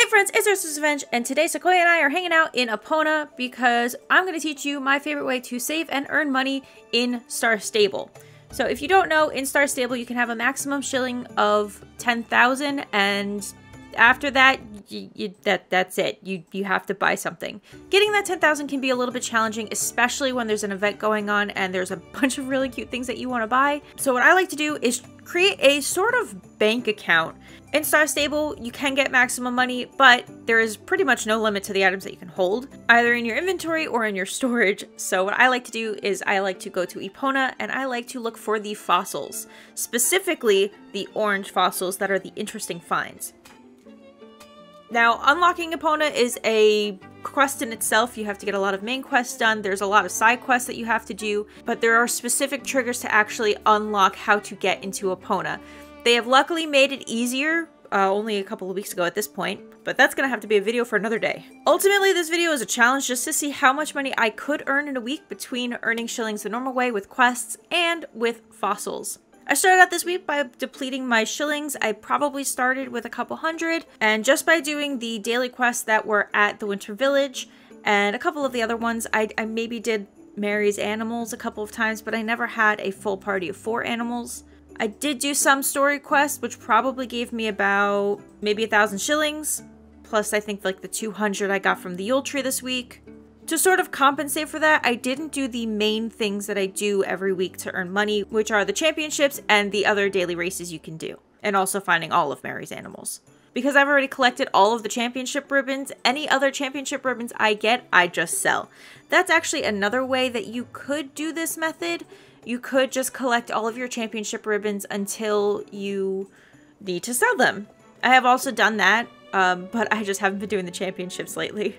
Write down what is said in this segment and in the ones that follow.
Hey friends, it's UrsulasRevenge, and today Sequoia and I are hanging out in Epona because I'm going to teach you my favorite way to save and earn money in Star Stable. So if you don't know, in Star Stable you can have a maximum shilling of 10,000, and after that, that's it. You have to buy something. Getting that 10,000 can be a little bit challenging, especially when there's an event going on and there's a bunch of really cute things that you want to buy. So what I like to do is create a sort of bank account. In Star Stable, you can get maximum money, but there is pretty much no limit to the items that you can hold, either in your inventory or in your storage. So what I like to do is I like to go to Epona and I like to look for the fossils, specifically the orange fossils that are the interesting finds. Now, unlocking Epona is a quest in itself. You have to get a lot of main quests done. There's a lot of side quests that you have to do, but there are specific triggers to actually unlock how to get into Epona. They have luckily made it easier, only a couple of weeks ago at this point, but that's gonna have to be a video for another day. Ultimately, this video is a challenge just to see how much money I could earn in a week between earning shillings the normal way with quests and with fossils. I started out this week by depleting my shillings. I probably started with a couple hundred, and just by doing the daily quests that were at the Winter Village and a couple of the other ones, I maybe did Mary's animals a couple of times, but I never had a full party of 4 animals. I did do some story quests, which probably gave me about maybe 1,000 shillings, plus I think like the 200 I got from the Yule Tree this week. To sort of compensate for that, I didn't do the main things that I do every week to earn money, which are the championships and the other daily races you can do, and also finding all of Mary's animals. Because I've already collected all of the championship ribbons, any other championship ribbons I get, I just sell. That's actually another way that you could do this method. You could just collect all of your championship ribbons until you need to sell them. I have also done that, but I just haven't been doing the championships lately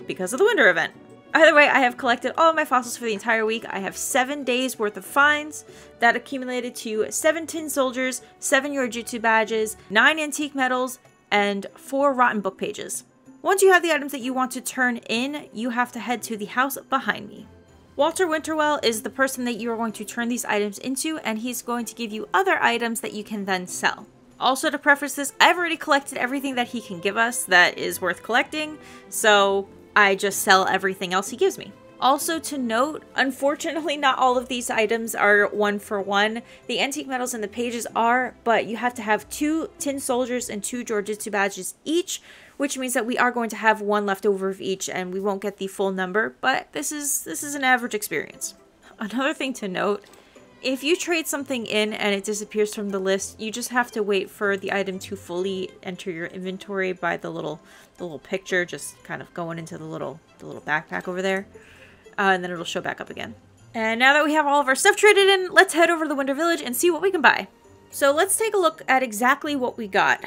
because of the winter event. Either way, I have collected all of my fossils for the entire week. I have 7 days worth of finds that accumulated to 7 tin soldiers, 7 Yojutsu badges, 9 antique medals, and 4 rotten book pages. Once you have the items that you want to turn in, you have to head to the house behind me. Walter Winterwell is the person that you are going to turn these items into, and he's going to give you other items that you can then sell. Also, to preface this, I've already collected everything that he can give us that is worth collecting, so I just sell everything else he gives me. Also to note, unfortunately not all of these items are 1 for 1. The antique medals and the pages are, but you have to have 2 tin soldiers and 2 Jujutsu badges each, which means that we are going to have 1 left over of each and we won't get the full number, but this is an average experience. Another thing to note, if you trade something in and it disappears from the list, you just have to wait for the item to fully enter your inventory by the little picture just kind of going into the little backpack over there. And then it'll show back up again. And now that we have all of our stuff traded in, let's head over to the Winter Village and see what we can buy. So let's take a look at exactly what we got.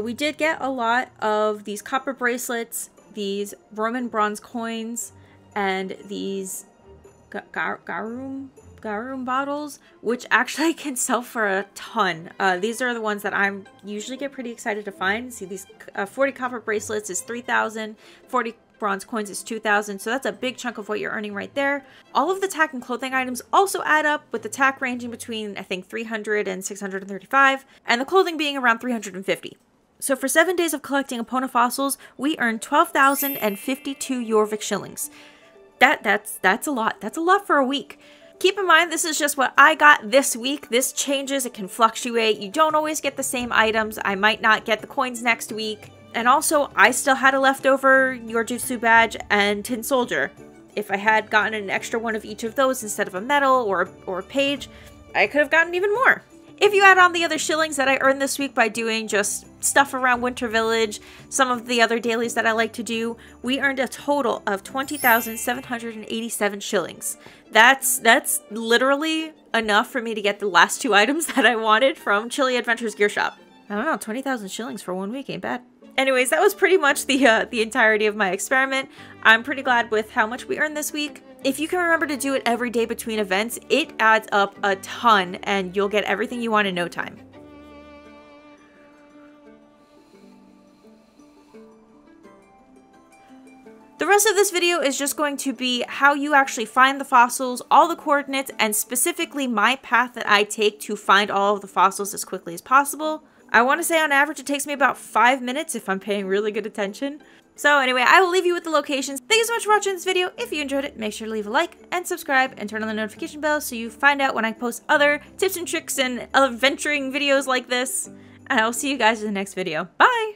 We did get a lot of these copper bracelets, these Roman bronze coins, and these garum bottles, which actually can sell for a ton. These are the ones that I usually get pretty excited to find. See, these 40 copper bracelets is 3,000, 40 bronze coins is 2,000, so that's a big chunk of what you're earning right there. All of the tack and clothing items also add up, with the tack ranging between, I think, 300 and 635, and the clothing being around 350. So for 7 days of collecting Epona fossils, we earned 12,052 Jorvik shillings. That's a lot. That's a lot for a week. Keep in mind, this is just what I got this week. This changes, it can fluctuate. You don't always get the same items. I might not get the coins next week. And also, I still had a leftover Yojutsu badge and tin soldier. If I had gotten an extra one of each of those instead of a medal or a page, I could have gotten even more. If you add on the other shillings that I earned this week by doing just stuff around Winter Village, some of the other dailies that I like to do, we earned a total of 20,787 shillings. That's literally enough for me to get the last 2 items that I wanted from Chilly Adventures Gear Shop. I don't know, 20,000 shillings for 1 week ain't bad. Anyways, that was pretty much the entirety of my experiment. I'm pretty glad with how much we earned this week. If you can remember to do it every day between events, it adds up a ton and you'll get everything you want in no time. The rest of this video is just going to be how you actually find the fossils, all the coordinates, and specifically my path that I take to find all of the fossils as quickly as possible. I want to say on average it takes me about 5 minutes if I'm paying really good attention. So anyway, I will leave you with the locations. Thank you so much for watching this video. If you enjoyed it, make sure to leave a like and subscribe and turn on the notification bell so you find out when I post other tips and tricks and adventuring videos like this. And I will see you guys in the next video. Bye!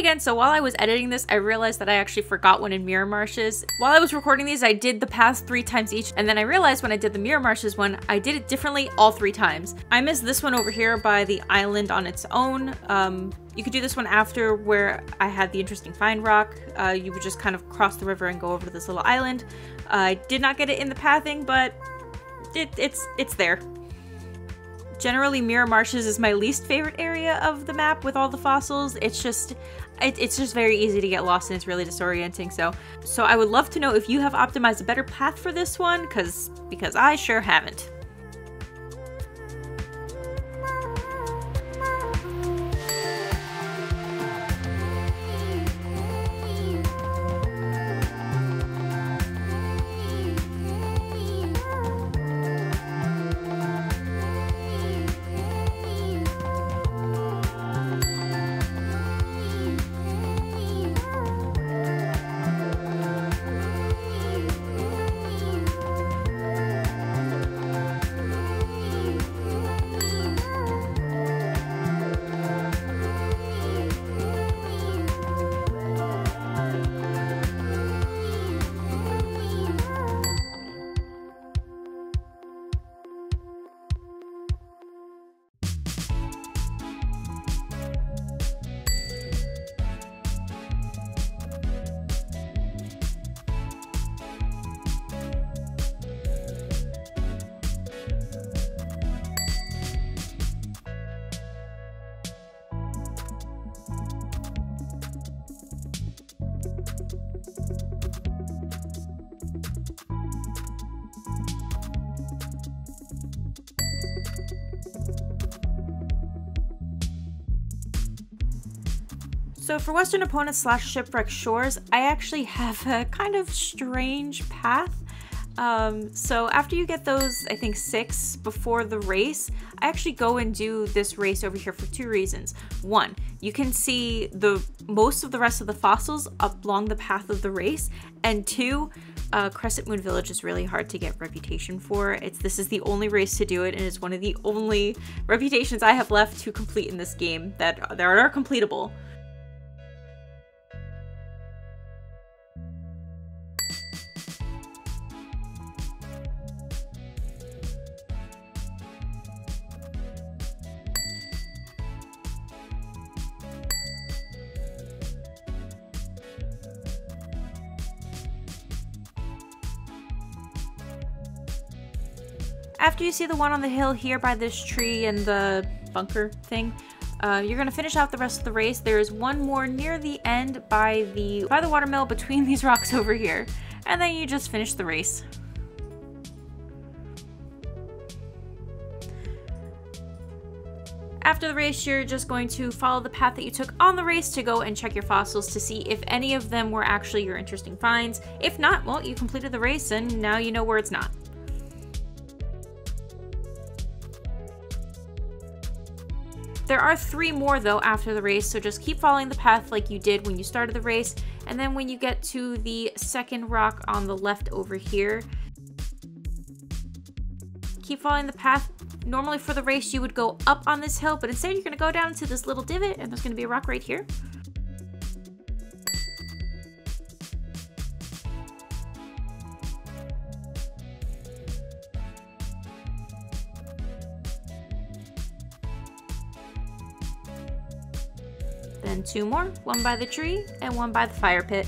again, so while I was editing this, I realized that I actually forgot one in Mirror Marshes. While I was recording these, I did the paths 3 times each, and then I realized when I did the Mirror Marshes one, I did it differently all 3 times. I missed this one over here by the island on its own. You could do this one after where I had the interesting find rock. You would just kind of cross the river and go over to this little island. I did not get it in the pathing, but it's there. Generally, Mirror Marshes is my least favorite area of the map with all the fossils. It's just very easy to get lost and it's really disorienting. So I would love to know if you have optimized a better path for this one, because I sure haven't. So for Western Epona / Shipwreck Shores, I actually have a kind of strange path. So after you get those, I think 6 before the race, I actually go and do this race over here for 2 reasons. 1, you can see most of the rest of the fossils up along the path of the race, and 2, Crescent Moon Village is really hard to get reputation for. This is the only race to do it, and it's one of the only reputations I have left to complete in this game that are completable. After you see the one on the hill here by this tree and the bunker thing, you're gonna finish out the rest of the race. There is one more near the end by the watermill between these rocks over here, and then you just finish the race. After the race, you're just going to follow the path that you took on the race to go and check your fossils to see if any of them were actually your interesting finds. If not, well, you completed the race and now you know where it's not. There are 3 more though after the race, so just keep following the path like you did when you started the race, and then when you get to the second rock on the left over here, keep following the path. Normally for the race you would go up on this hill, but instead you're going to go down into this little divot and there's going to be a rock right here. Then 2 more, one by the tree and one by the fire pit.